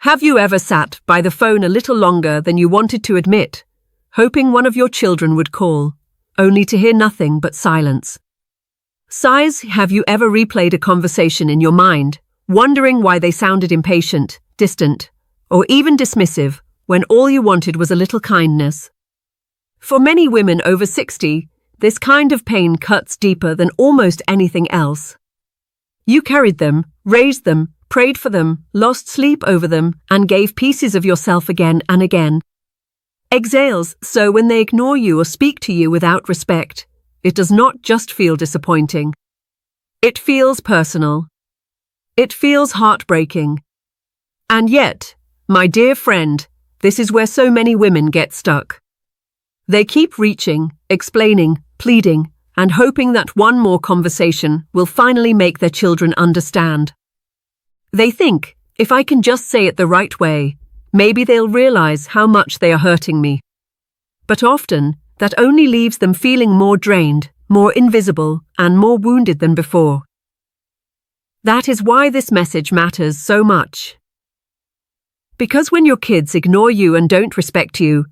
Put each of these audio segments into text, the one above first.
Have you ever sat by the phone a little longer than you wanted to admit, hoping one of your children would call, only to hear nothing but silence? Sighs, have you ever replayed a conversation in your mind, wondering why they sounded impatient, distant, or even dismissive, when all you wanted was a little kindness? For many women over 60, this kind of pain cuts deeper than almost anything else. You carried them, raised them, prayed for them, lost sleep over them, and gave pieces of yourself again and again. Exhales, so when they ignore you or speak to you without respect, it does not just feel disappointing. It feels personal. It feels heartbreaking. And yet, my dear friend, this is where so many women get stuck. They keep reaching, explaining, pleading, and hoping that one more conversation will finally make their children understand. They think, if I can just say it the right way, maybe they'll realize how much they are hurting me. But often, that only leaves them feeling more drained, more invisible, and more wounded than before. That is why this message matters so much. Because when your kids ignore you and don't respect you,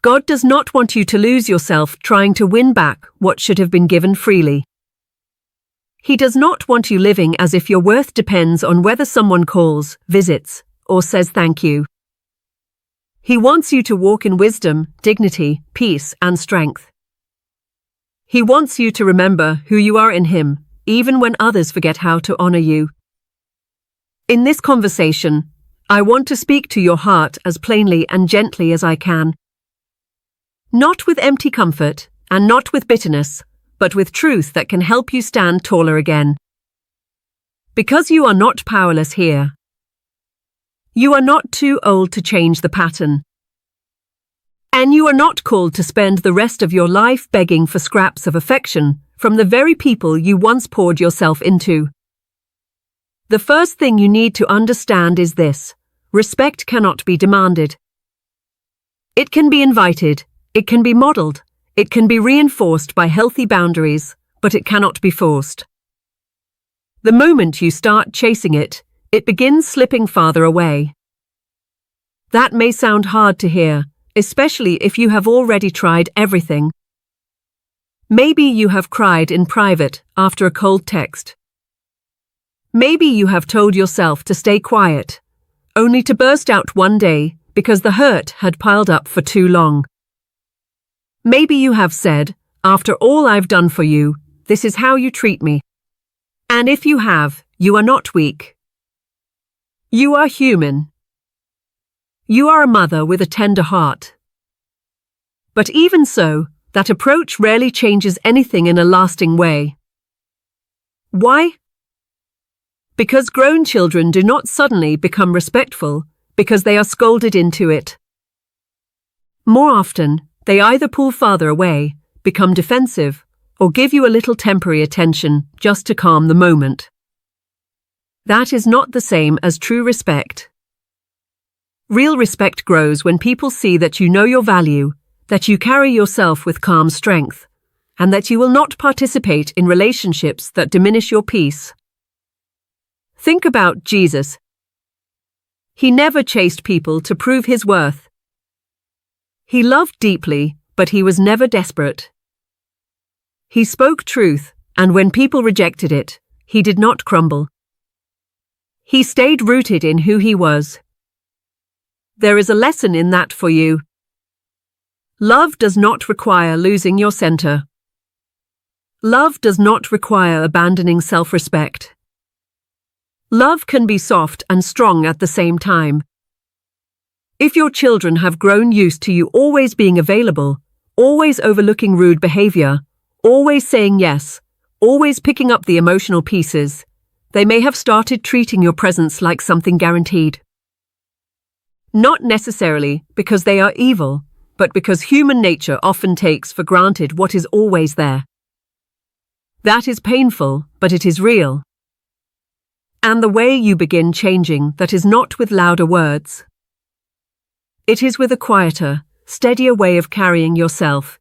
God does not want you to lose yourself trying to win back what should have been given freely. He does not want you living as if your worth depends on whether someone calls, visits, or says thank you. He wants you to walk in wisdom, dignity, peace, and strength. He wants you to remember who you are in Him, even when others forget how to honor you. In this conversation, I want to speak to your heart as plainly and gently as I can. Not with empty comfort, and not with bitterness, but with truth that can help you stand taller again. Because you are not powerless here. You are not too old to change the pattern. And you are not called to spend the rest of your life begging for scraps of affection from the very people you once poured yourself into. The first thing you need to understand is this: respect cannot be demanded. It can be invited, it can be modeled, it can be reinforced by healthy boundaries, but it cannot be forced. The moment you start chasing it, it begins slipping farther away. That may sound hard to hear, especially if you have already tried everything. Maybe you have cried in private after a cold text. Maybe you have told yourself to stay quiet, only to burst out one day because the hurt had piled up for too long. Maybe you have said, after all I've done for you, this is how you treat me. And if you have, you are not weak. You are human. You are a mother with a tender heart. But even so, that approach rarely changes anything in a lasting way. Why? Because grown children do not suddenly become respectful because they are scolded into it. More often, they either pull farther away, become defensive, or give you a little temporary attention just to calm the moment. That is not the same as true respect. Real respect grows when people see that you know your value, that you carry yourself with calm strength, and that you will not participate in relationships that diminish your peace. Think about Jesus. He never chased people to prove his worth. He loved deeply, but he was never desperate. He spoke truth, and when people rejected it, he did not crumble. He stayed rooted in who he was. There is a lesson in that for you. Love does not require losing your center. Love does not require abandoning self-respect. Love can be soft and strong at the same time. If your children have grown used to you always being available, always overlooking rude behavior, always saying yes, always picking up the emotional pieces, they may have started treating your presence like something guaranteed. Not necessarily because they are evil, but because human nature often takes for granted what is always there. That is painful, but it is real. And the way you begin changing that is not with louder words. It is with a quieter, steadier way of carrying yourself.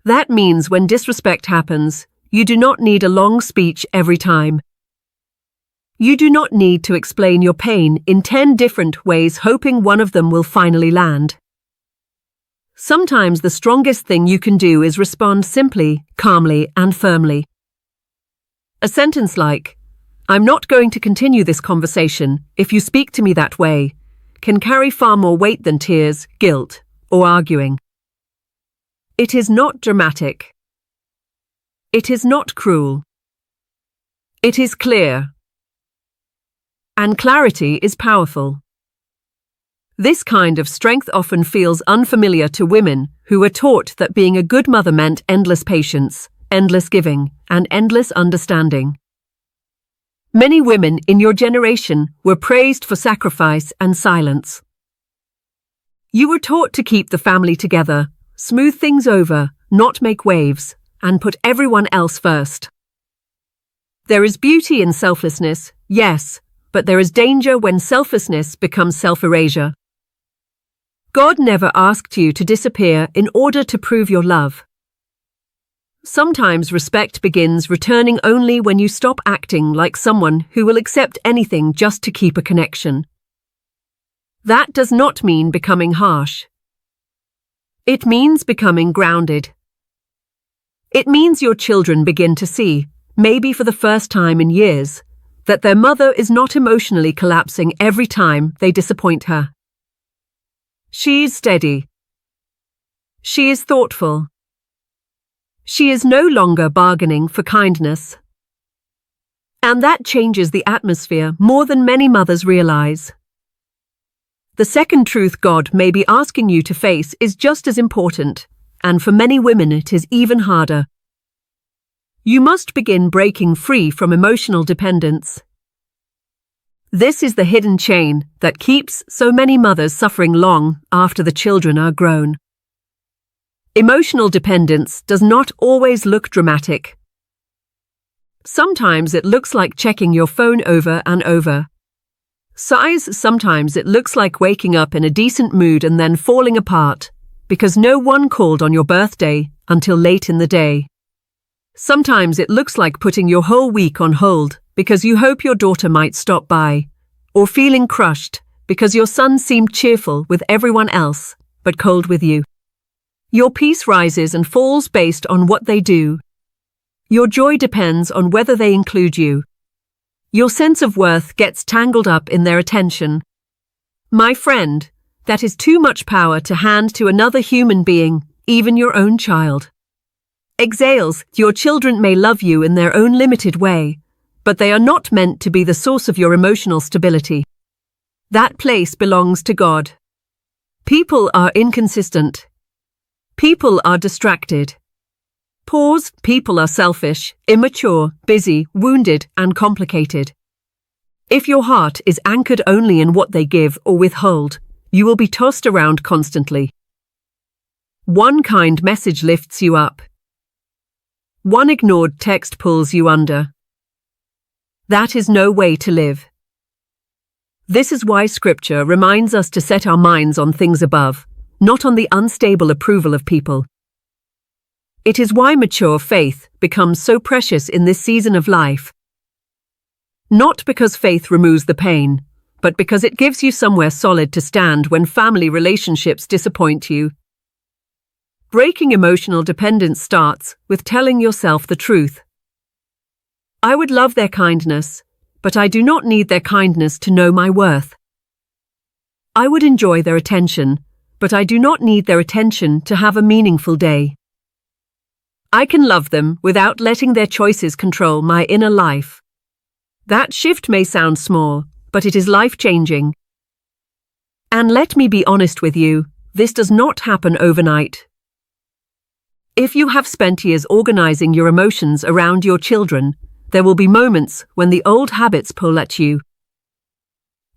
That means when disrespect happens, you do not need a long speech every time. You do not need to explain your pain in 10 different ways, hoping one of them will finally land. Sometimes the strongest thing you can do is respond simply, calmly, and firmly. A sentence like, "I'm not going to continue this conversation if you speak to me that way," can carry far more weight than tears, guilt, or arguing. It is not dramatic. It is not cruel. It is clear. And clarity is powerful. This kind of strength often feels unfamiliar to women who were taught that being a good mother meant endless patience, endless giving, and endless understanding. Many women in your generation were praised for sacrifice and silence. You were taught to keep the family together, smooth things over, not make waves, and put everyone else first. There is beauty in selflessness, yes, but there is danger when selflessness becomes self-erasure. God never asked you to disappear in order to prove your love. Sometimes respect begins returning only when you stop acting like someone who will accept anything just to keep a connection. That does not mean becoming harsh. It means becoming grounded. It means your children begin to see, maybe for the first time in years, that their mother is not emotionally collapsing every time they disappoint her. She is steady. She is thoughtful. She is no longer bargaining for kindness. And that changes the atmosphere more than many mothers realize. The second truth God may be asking you to face is just as important, and for many women it is even harder. You must begin breaking free from emotional dependence. This is the hidden chain that keeps so many mothers suffering long after the children are grown. Emotional dependence does not always look dramatic. Sometimes it looks like checking your phone over and over. Sometimes it looks like waking up in a decent mood and then falling apart because no one called on your birthday until late in the day. Sometimes it looks like putting your whole week on hold because you hope your daughter might stop by, or feeling crushed because your son seemed cheerful with everyone else, but cold with you. Your peace rises and falls based on what they do. Your joy depends on whether they include you. Your sense of worth gets tangled up in their attention. My friend, that is too much power to hand to another human being, even your own child. Exhales, your children may love you in their own limited way, but they are not meant to be the source of your emotional stability. That place belongs to God. People are inconsistent. People are distracted. Pause, people are selfish, immature, busy, wounded, and complicated. If your heart is anchored only in what they give or withhold, you will be tossed around constantly. One kind message lifts you up. One ignored text pulls you under. That is no way to live. This is why Scripture reminds us to set our minds on things above, not on the unstable approval of people. It is why mature faith becomes so precious in this season of life. Not because faith removes the pain, but because it gives you somewhere solid to stand when family relationships disappoint you. Breaking emotional dependence starts with telling yourself the truth. I would love their kindness, but I do not need their kindness to know my worth. I would enjoy their attention, but I do not need their attention to have a meaningful day. I can love them without letting their choices control my inner life. That shift may sound small, but it is life-changing. And let me be honest with you, this does not happen overnight. If you have spent years organizing your emotions around your children, there will be moments when the old habits pull at you.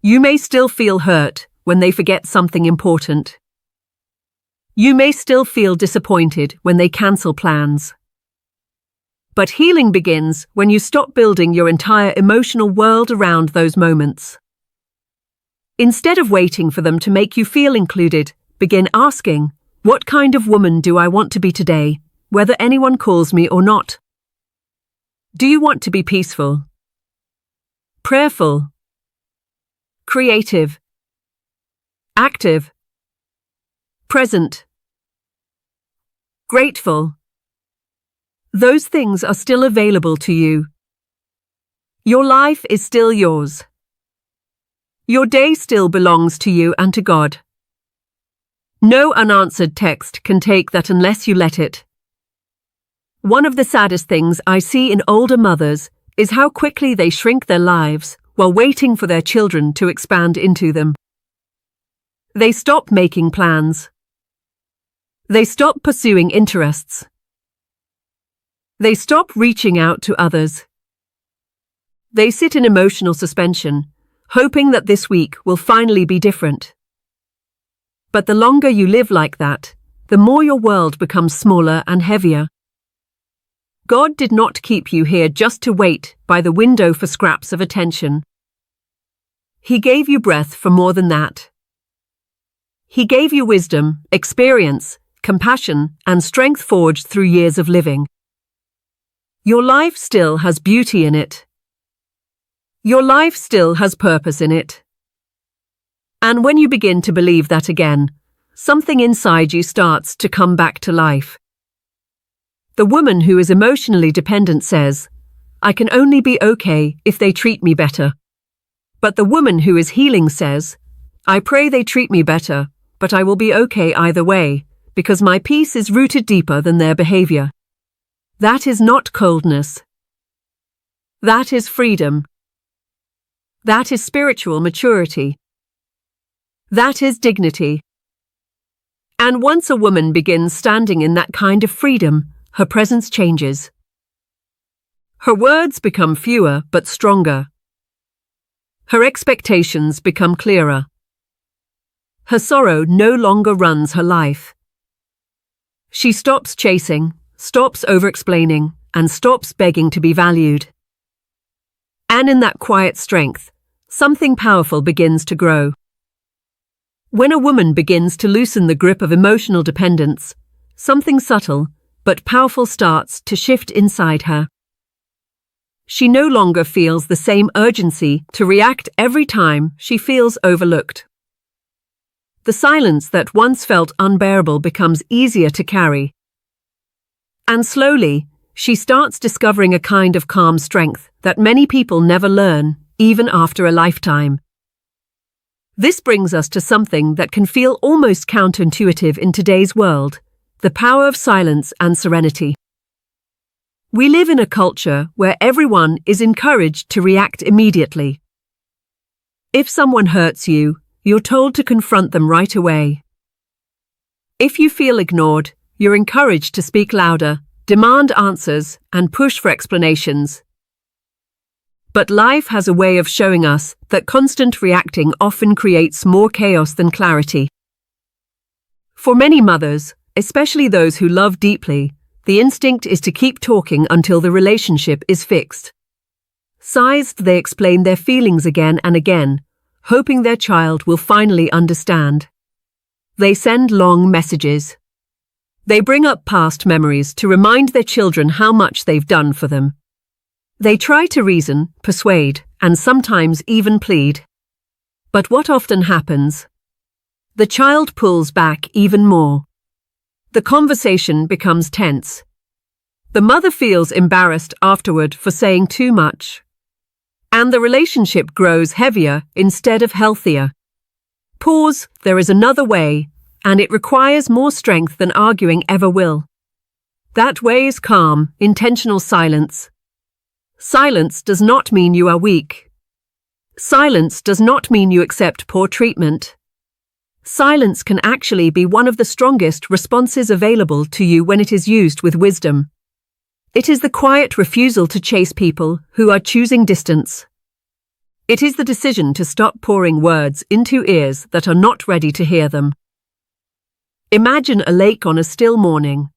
You may still feel hurt when they forget something important. You may still feel disappointed when they cancel plans. But healing begins when you stop building your entire emotional world around those moments. Instead of waiting for them to make you feel included, begin asking, what kind of woman do I want to be today, whether anyone calls me or not? Do you want to be peaceful? prayerful, creative, active, present, grateful. Those things are still available to you. Your life is still yours. Your day still belongs to you and to God. No unanswered text can take that unless you let it. One of the saddest things I see in older mothers is how quickly they shrink their lives while waiting for their children to expand into them. They stop making plans. They stop pursuing interests. They stop reaching out to others. They sit in emotional suspension, hoping that this week will finally be different. But the longer you live like that, the more your world becomes smaller and heavier. God did not keep you here just to wait by the window for scraps of attention. He gave you breath for more than that. He gave you wisdom, experience, compassion, and strength forged through years of living. Your life still has beauty in it. Your life still has purpose in it. And when you begin to believe that again, something inside you starts to come back to life. The woman who is emotionally dependent says, "I can only be okay if they treat me better." But the woman who is healing says, "I pray they treat me better, but I will be okay either way, because my peace is rooted deeper than their behavior." That is not coldness. That is freedom. That is spiritual maturity. That is dignity. And once a woman begins standing in that kind of freedom, her presence changes. Her words become fewer but stronger. Her expectations become clearer. Her sorrow no longer runs her life. She stops chasing, stops over-explaining, and stops begging to be valued. And in that quiet strength, something powerful begins to grow. When a woman begins to loosen the grip of emotional dependence, something subtle but powerful starts to shift inside her. She no longer feels the same urgency to react every time she feels overlooked. The silence that once felt unbearable becomes easier to carry. And slowly, she starts discovering a kind of calm strength that many people never learn, even after a lifetime. This brings us to something that can feel almost counterintuitive in today's world: the power of silence and serenity. We live in a culture where everyone is encouraged to react immediately. If someone hurts you, you're told to confront them right away. If you feel ignored, you're encouraged to speak louder, demand answers, and push for explanations. But life has a way of showing us that constant reacting often creates more chaos than clarity. For many mothers, especially those who love deeply, the instinct is to keep talking until the relationship is fixed. Sized, they explain their feelings again and again, hoping their child will finally understand. They send long messages. They bring up past memories to remind their children how much they've done for them. They try to reason, persuade, and sometimes even plead. But what often happens? The child pulls back even more. The conversation becomes tense. The mother feels embarrassed afterward for saying too much. And the relationship grows heavier instead of healthier. Pause, there is another way, and it requires more strength than arguing ever will. That way is calm, intentional silence. Silence does not mean you are weak. Silence does not mean you accept poor treatment. Silence can actually be one of the strongest responses available to you when it is used with wisdom. It is the quiet refusal to chase people who are choosing distance. It is the decision to stop pouring words into ears that are not ready to hear them. Imagine a lake on a still morning.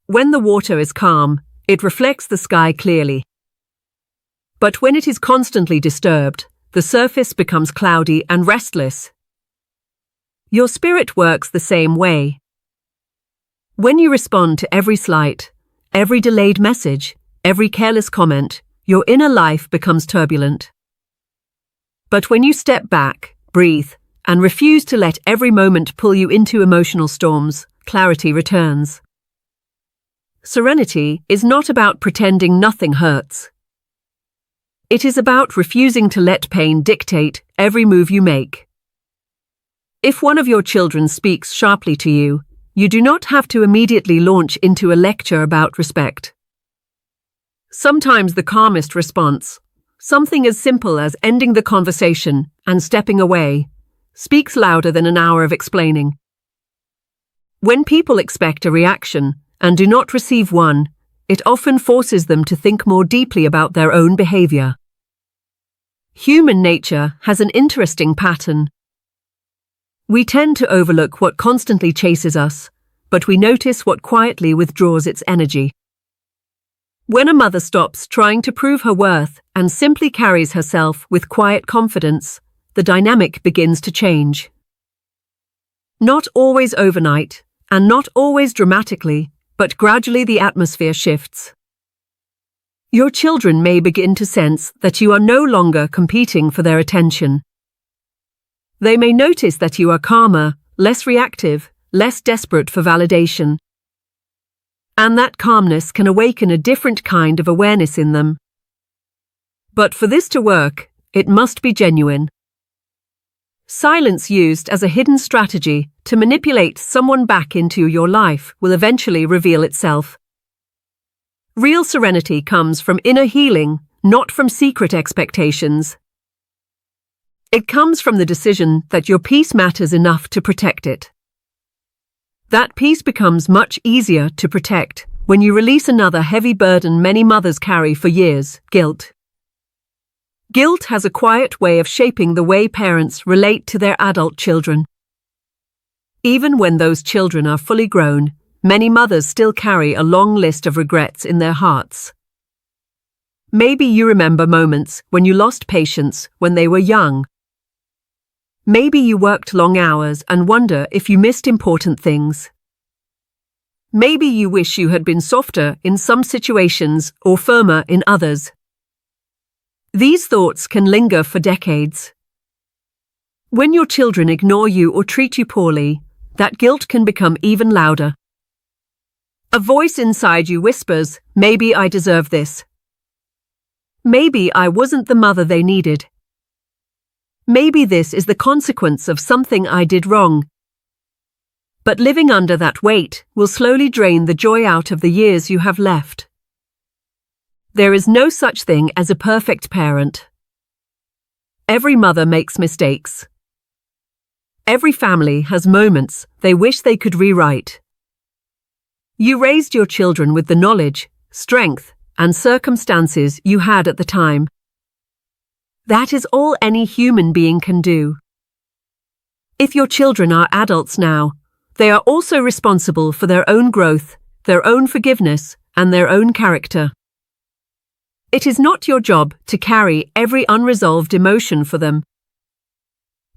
When the water is calm, it reflects the sky clearly. But when it is constantly disturbed, the surface becomes cloudy and restless. Your spirit works the same way. When you respond to every slight, every delayed message, every careless comment, your inner life becomes turbulent. But when you step back, breathe, and refuse to let every moment pull you into emotional storms, clarity returns. Serenity is not about pretending nothing hurts. It is about refusing to let pain dictate every move you make. If one of your children speaks sharply to you, you do not have to immediately launch into a lecture about respect. Sometimes the calmest response, something as simple as ending the conversation and stepping away, speaks louder than an hour of explaining. When people expect a reaction and do not receive one, it often forces them to think more deeply about their own behavior. Human nature has an interesting pattern. We tend to overlook what constantly chases us, but we notice what quietly withdraws its energy. When a mother stops trying to prove her worth and simply carries herself with quiet confidence, the dynamic begins to change. Not always overnight, and not always dramatically, but gradually the atmosphere shifts. Your children may begin to sense that you are no longer competing for their attention. They may notice that you are calmer, less reactive, less desperate for validation. And that calmness can awaken a different kind of awareness in them. But for this to work, it must be genuine. Silence used as a hidden strategy to manipulate someone back into your life will eventually reveal itself. Real serenity comes from inner healing, not from secret expectations. It comes from the decision that your peace matters enough to protect it. That peace becomes much easier to protect when you release another heavy burden many mothers carry for years, guilt. Guilt has a quiet way of shaping the way parents relate to their adult children. Even when those children are fully grown, many mothers still carry a long list of regrets in their hearts. Maybe you remember moments when you lost patience when they were young. Maybe you worked long hours and wonder if you missed important things. Maybe you wish you had been softer in some situations or firmer in others. These thoughts can linger for decades. When your children ignore you or treat you poorly, that guilt can become even louder. A voice inside you whispers, "Maybe I deserve this. Maybe I wasn't the mother they needed. Maybe this is the consequence of something I did wrong." But living under that weight will slowly drain the joy out of the years you have left. There is no such thing as a perfect parent. Every mother makes mistakes. Every family has moments they wish they could rewrite. You raised your children with the knowledge, strength, and circumstances you had at the time. That is all any human being can do. If your children are adults now, they are also responsible for their own growth, their own forgiveness, and their own character. It is not your job to carry every unresolved emotion for them.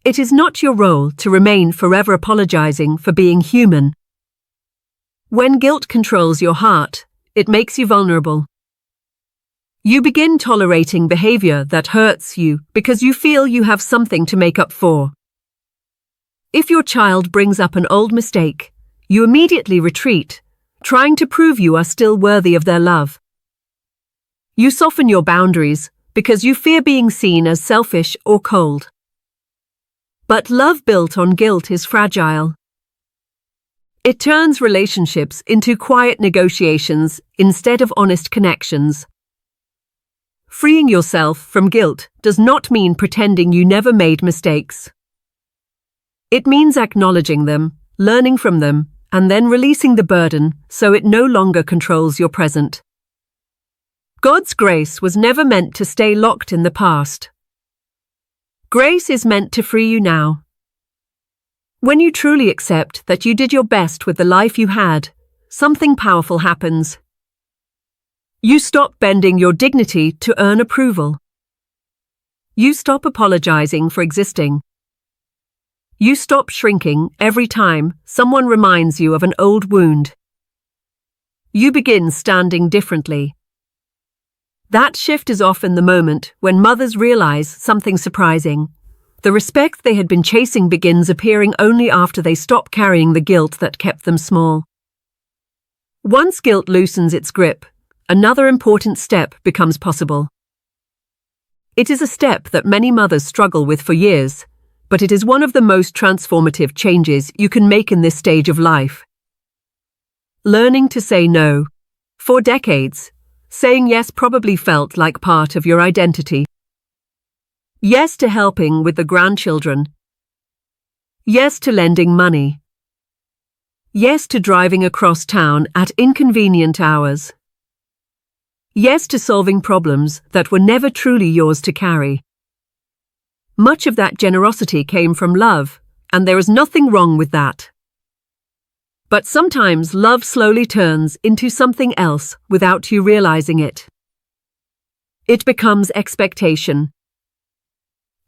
It is not your role to remain forever apologizing for being human. When guilt controls your heart, it makes you vulnerable. You begin tolerating behavior that hurts you because you feel you have something to make up for. If your child brings up an old mistake, you immediately retreat, trying to prove you are still worthy of their love. You soften your boundaries because you fear being seen as selfish or cold. But love built on guilt is fragile. It turns relationships into quiet negotiations instead of honest connections. Freeing yourself from guilt does not mean pretending you never made mistakes. It means acknowledging them, learning from them, and then releasing the burden so it no longer controls your present. God's grace was never meant to stay locked in the past. Grace is meant to free you now. When you truly accept that you did your best with the life you had, something powerful happens. You stop bending your dignity to earn approval. You stop apologizing for existing. You stop shrinking every time someone reminds you of an old wound. You begin standing differently. That shift is often the moment when mothers realize something surprising. The respect they had been chasing begins appearing only after they stop carrying the guilt that kept them small. Once guilt loosens its grip, another important step becomes possible. It is a step that many mothers struggle with for years, but it is one of the most transformative changes you can make in this stage of life. Learning to say no. For decades, saying yes probably felt like part of your identity. Yes to helping with the grandchildren. Yes to lending money. Yes to driving across town at inconvenient hours. Yes to solving problems that were never truly yours to carry. Much of that generosity came from love, and there is nothing wrong with that. But sometimes love slowly turns into something else without you realizing it. It becomes expectation.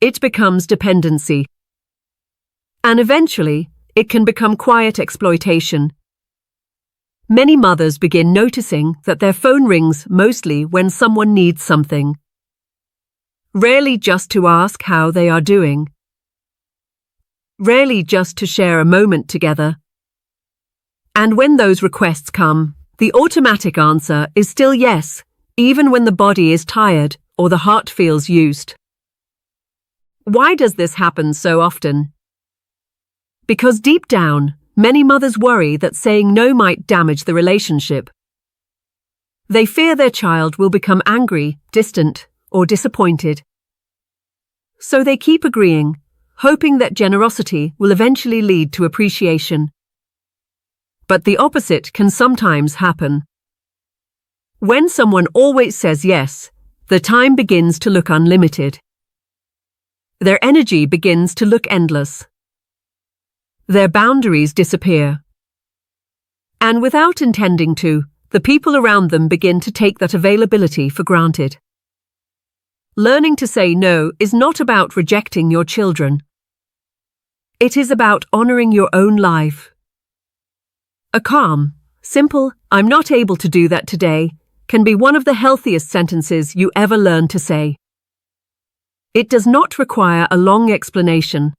It becomes dependency. And eventually, it can become quiet exploitation. Many mothers begin noticing that their phone rings mostly when someone needs something. Rarely just to ask how they are doing. Rarely just to share a moment together. And when those requests come, the automatic answer is still yes, even when the body is tired or the heart feels used. Why does this happen so often? Because deep down, many mothers worry that saying no might damage the relationship. They fear their child will become angry, distant, or disappointed. So they keep agreeing, hoping that generosity will eventually lead to appreciation. But the opposite can sometimes happen. When someone always says yes, the time begins to look unlimited. Their energy begins to look endless. Their boundaries disappear. And without intending to, the people around them begin to take that availability for granted. Learning to say no is not about rejecting your children. It is about honoring your own life. A calm, simple, "I'm not able to do that today," can be one of the healthiest sentences you ever learn to say. It does not require a long explanation.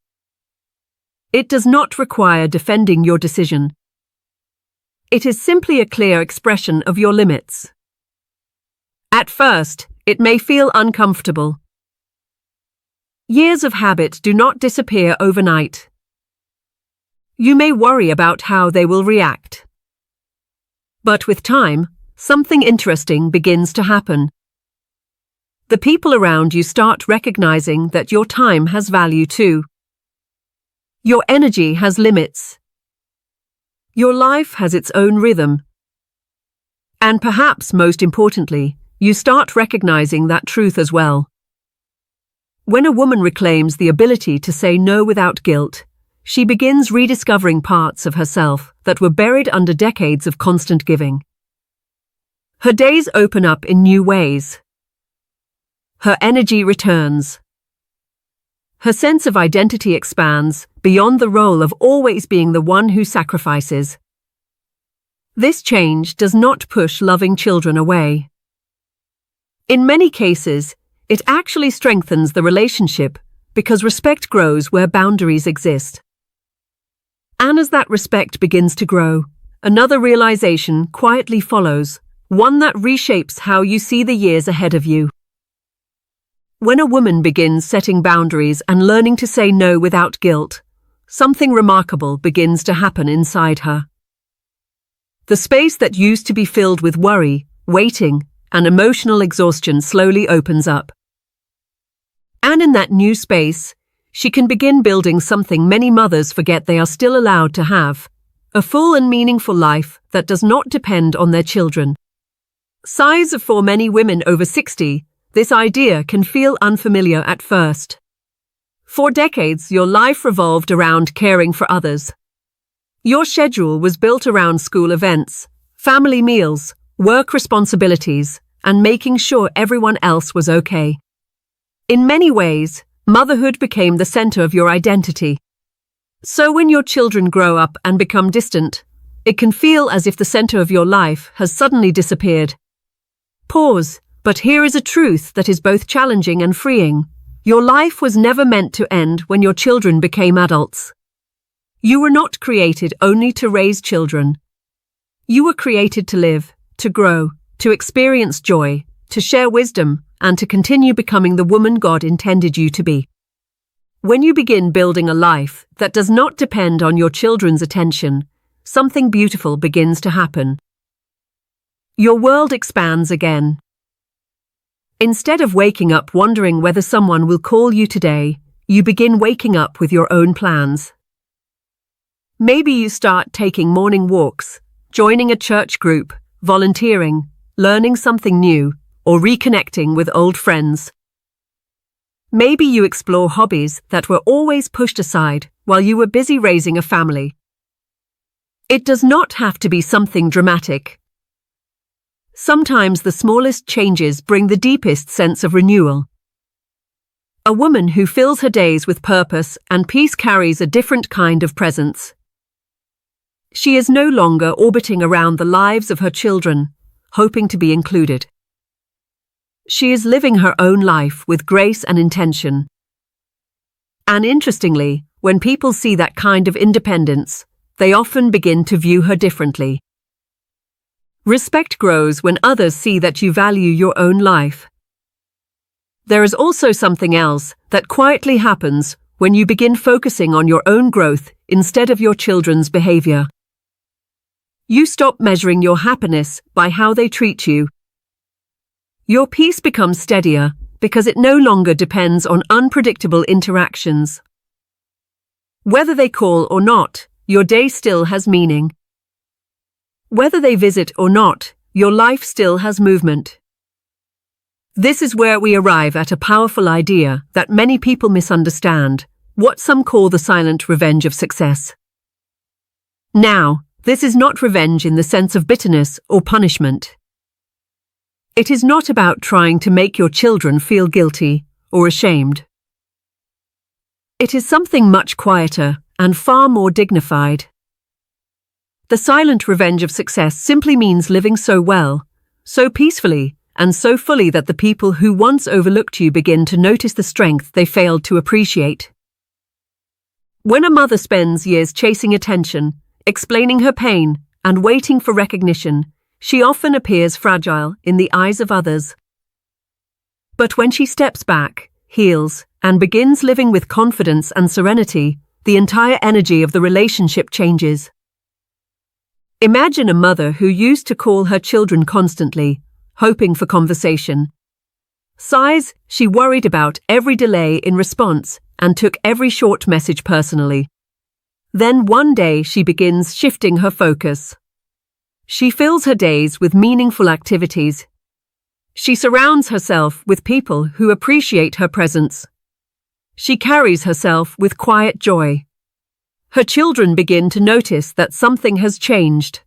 It does not require defending your decision. It is simply a clear expression of your limits. At first, it may feel uncomfortable. Years of habit do not disappear overnight. You may worry about how they will react. But with time, something interesting begins to happen. The people around you start recognizing that your time has value too. Your energy has limits. Your life has its own rhythm. And perhaps most importantly, you start recognizing that truth as well. When a woman reclaims the ability to say no without guilt, she begins rediscovering parts of herself that were buried under decades of constant giving. Her days open up in new ways. Her energy returns. Her sense of identity expands beyond the role of always being the one who sacrifices. This change does not push loving children away. In many cases, it actually strengthens the relationship because respect grows where boundaries exist. And as that respect begins to grow, another realization quietly follows, one that reshapes how you see the years ahead of you. When a woman begins setting boundaries and learning to say no without guilt, something remarkable begins to happen inside her. The space that used to be filled with worry, waiting, and emotional exhaustion slowly opens up. And in that new space, she can begin building something many mothers forget they are still allowed to have, a full and meaningful life that does not depend on their children. For many women over 60, this idea can feel unfamiliar at first. For decades, your life revolved around caring for others. Your schedule was built around school events, family meals, work responsibilities, and making sure everyone else was okay. In many ways, motherhood became the center of your identity. So when your children grow up and become distant, it can feel as if the center of your life has suddenly disappeared. Pause. But here is a truth that is both challenging and freeing. Your life was never meant to end when your children became adults. You were not created only to raise children. You were created to live, to grow, to experience joy, to share wisdom, and to continue becoming the woman God intended you to be. When you begin building a life that does not depend on your children's attention, something beautiful begins to happen. Your world expands again. Instead of waking up wondering whether someone will call you today, you begin waking up with your own plans. Maybe you start taking morning walks, joining a church group, volunteering, learning something new, or reconnecting with old friends. Maybe you explore hobbies that were always pushed aside while you were busy raising a family. It does not have to be something dramatic. Sometimes the smallest changes bring the deepest sense of renewal. A woman who fills her days with purpose and peace carries a different kind of presence. She is no longer orbiting around the lives of her children, hoping to be included. She is living her own life with grace and intention. And interestingly, when people see that kind of independence, they often begin to view her differently. Respect grows when others see that you value your own life. There is also something else that quietly happens when you begin focusing on your own growth instead of your children's behavior. You stop measuring your happiness by how they treat you. Your peace becomes steadier because it no longer depends on unpredictable interactions. Whether they call or not, your day still has meaning. Whether they visit or not, your life still has movement. This is where we arrive at a powerful idea that many people misunderstand, what some call the silent revenge of success. Now, this is not revenge in the sense of bitterness or punishment. It is not about trying to make your children feel guilty or ashamed. It is something much quieter and far more dignified. The silent revenge of success simply means living so well, so peacefully, and so fully that the people who once overlooked you begin to notice the strength they failed to appreciate. When a mother spends years chasing attention, explaining her pain, and waiting for recognition, she often appears fragile in the eyes of others. But when she steps back, heals, and begins living with confidence and serenity, the entire energy of the relationship changes. Imagine a mother who used to call her children constantly, hoping for conversation. Sighs, she worried about every delay in response and took every short message personally. Then one day she begins shifting her focus. She fills her days with meaningful activities. She surrounds herself with people who appreciate her presence. She carries herself with quiet joy. Her children begin to notice that something has changed.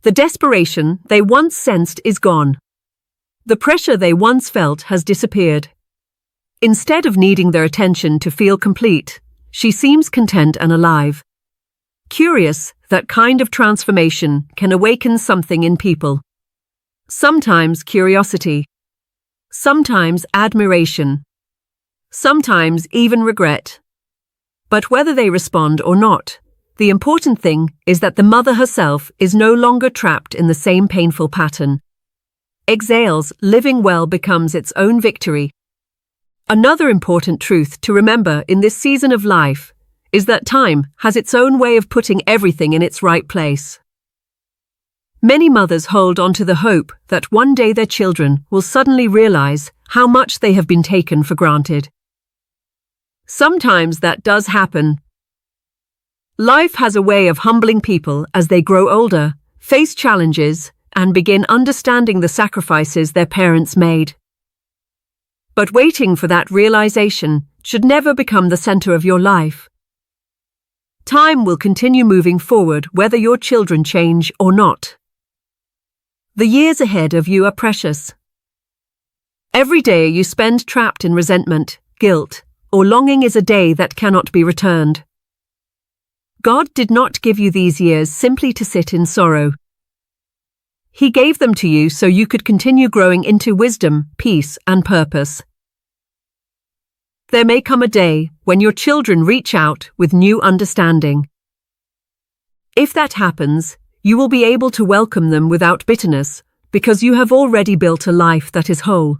The desperation they once sensed is gone. The pressure they once felt has disappeared. Instead of needing their attention to feel complete, she seems content and alive. Curious, that kind of transformation can awaken something in people. Sometimes curiosity. Sometimes admiration. Sometimes even regret. But whether they respond or not, the important thing is that the mother herself is no longer trapped in the same painful pattern. Exhales, living well becomes its own victory. Another important truth to remember in this season of life is that time has its own way of putting everything in its right place. Many mothers hold on to the hope that one day their children will suddenly realize how much they have been taken for granted. Sometimes that does happen. Life has a way of humbling people as they grow older, face challenges, and begin understanding the sacrifices their parents made. But waiting for that realization should never become the center of your life. Time will continue moving forward whether your children change or not. The years ahead of you are precious. Every day you spend trapped in resentment, guilt, or longing is a day that cannot be returned. God did not give you these years simply to sit in sorrow. He gave them to you so you could continue growing into wisdom, peace, and purpose. There may come a day when your children reach out with new understanding. If that happens, you will be able to welcome them without bitterness, because you have already built a life that is whole.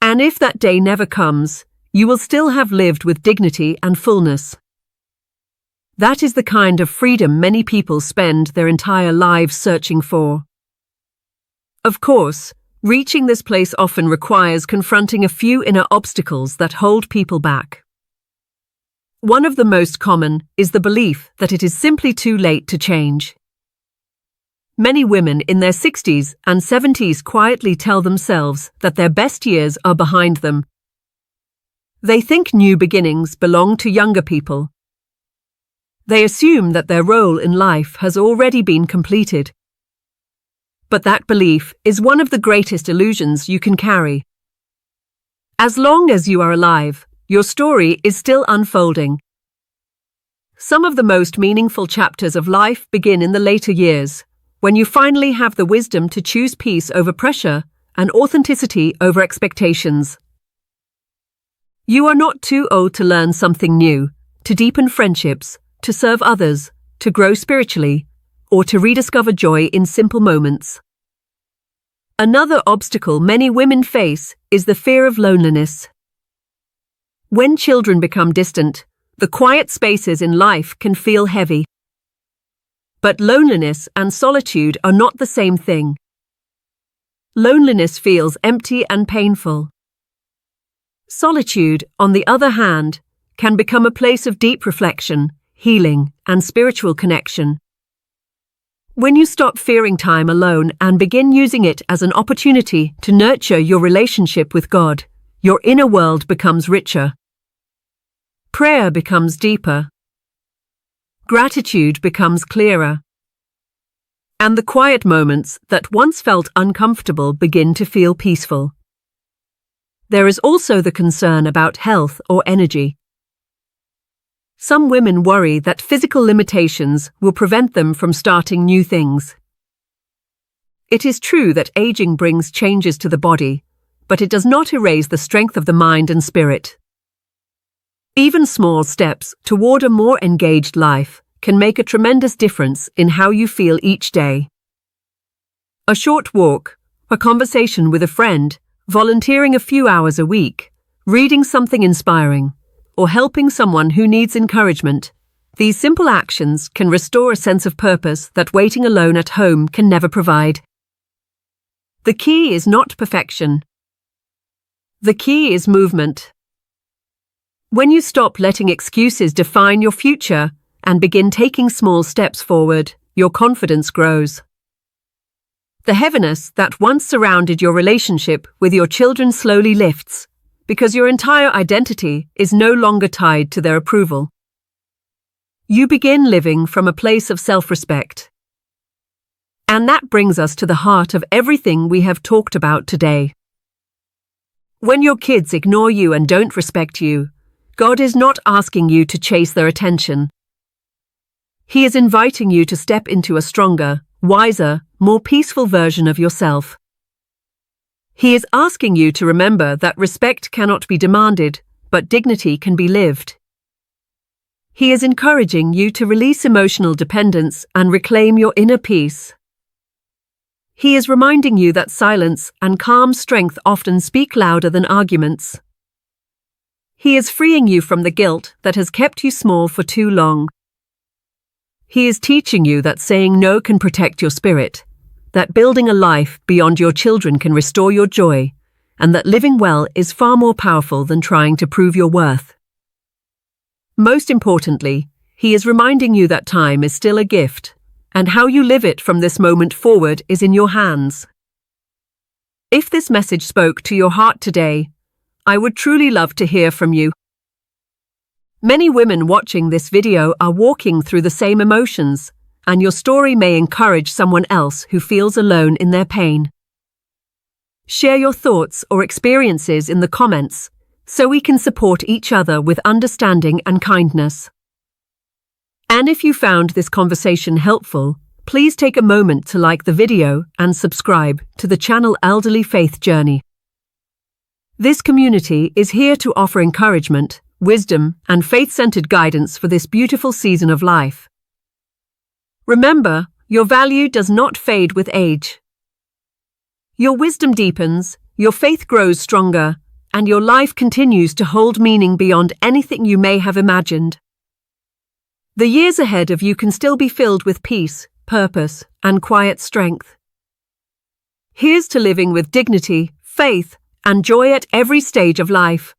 And if that day never comes, you will still have lived with dignity and fullness. That is the kind of freedom many people spend their entire lives searching for. Of course, reaching this place often requires confronting a few inner obstacles that hold people back. One of the most common is the belief that it is simply too late to change. Many women in their 60s and 70s quietly tell themselves that their best years are behind them. They think new beginnings belong to younger people. They assume that their role in life has already been completed. But that belief is one of the greatest illusions you can carry. As long as you are alive, your story is still unfolding. Some of the most meaningful chapters of life begin in the later years, when you finally have the wisdom to choose peace over pressure and authenticity over expectations. You are not too old to learn something new, to deepen friendships, to serve others, to grow spiritually, or to rediscover joy in simple moments. Another obstacle many women face is the fear of loneliness. When children become distant, the quiet spaces in life can feel heavy. But loneliness and solitude are not the same thing. Loneliness feels empty and painful. Solitude, on the other hand, can become a place of deep reflection, healing, and spiritual connection. When you stop fearing time alone and begin using it as an opportunity to nurture your relationship with God, your inner world becomes richer. Prayer becomes deeper. Gratitude becomes clearer. And the quiet moments that once felt uncomfortable begin to feel peaceful. There is also the concern about health or energy. Some women worry that physical limitations will prevent them from starting new things. It is true that aging brings changes to the body, but it does not erase the strength of the mind and spirit. Even small steps toward a more engaged life can make a tremendous difference in how you feel each day. A short walk, a conversation with a friend, volunteering a few hours a week, reading something inspiring, or helping someone who needs encouragement, these simple actions can restore a sense of purpose that waiting alone at home can never provide. The key is not perfection. The key is movement. When you stop letting excuses define your future and begin taking small steps forward, your confidence grows. The heaviness that once surrounded your relationship with your children slowly lifts, because your entire identity is no longer tied to their approval. You begin living from a place of self-respect. And that brings us to the heart of everything we have talked about today. When your kids ignore you and don't respect you, God is not asking you to chase their attention. He is inviting you to step into a stronger, wiser, more peaceful version of yourself. He is asking you to remember that respect cannot be demanded, but dignity can be lived. He is encouraging you to release emotional dependence and reclaim your inner peace. He is reminding you that silence and calm strength often speak louder than arguments. He is freeing you from the guilt that has kept you small for too long. He is teaching you that saying no can protect your spirit, that building a life beyond your children can restore your joy, and that living well is far more powerful than trying to prove your worth. Most importantly, he is reminding you that time is still a gift, and how you live it from this moment forward is in your hands. If this message spoke to your heart today, I would truly love to hear from you. Many women watching this video are walking through the same emotions, and your story may encourage someone else who feels alone in their pain. Share your thoughts or experiences in the comments so we can support each other with understanding and kindness. And if you found this conversation helpful, please take a moment to like the video and subscribe to the channel Elderly Faith Journey. This community is here to offer encouragement, wisdom, and faith-centered guidance for this beautiful season of life. Remember, your value does not fade with age. Your wisdom deepens, your faith grows stronger, and your life continues to hold meaning beyond anything you may have imagined. The years ahead of you can still be filled with peace, purpose, and quiet strength. Here's to living with dignity, faith, and joy at every stage of life.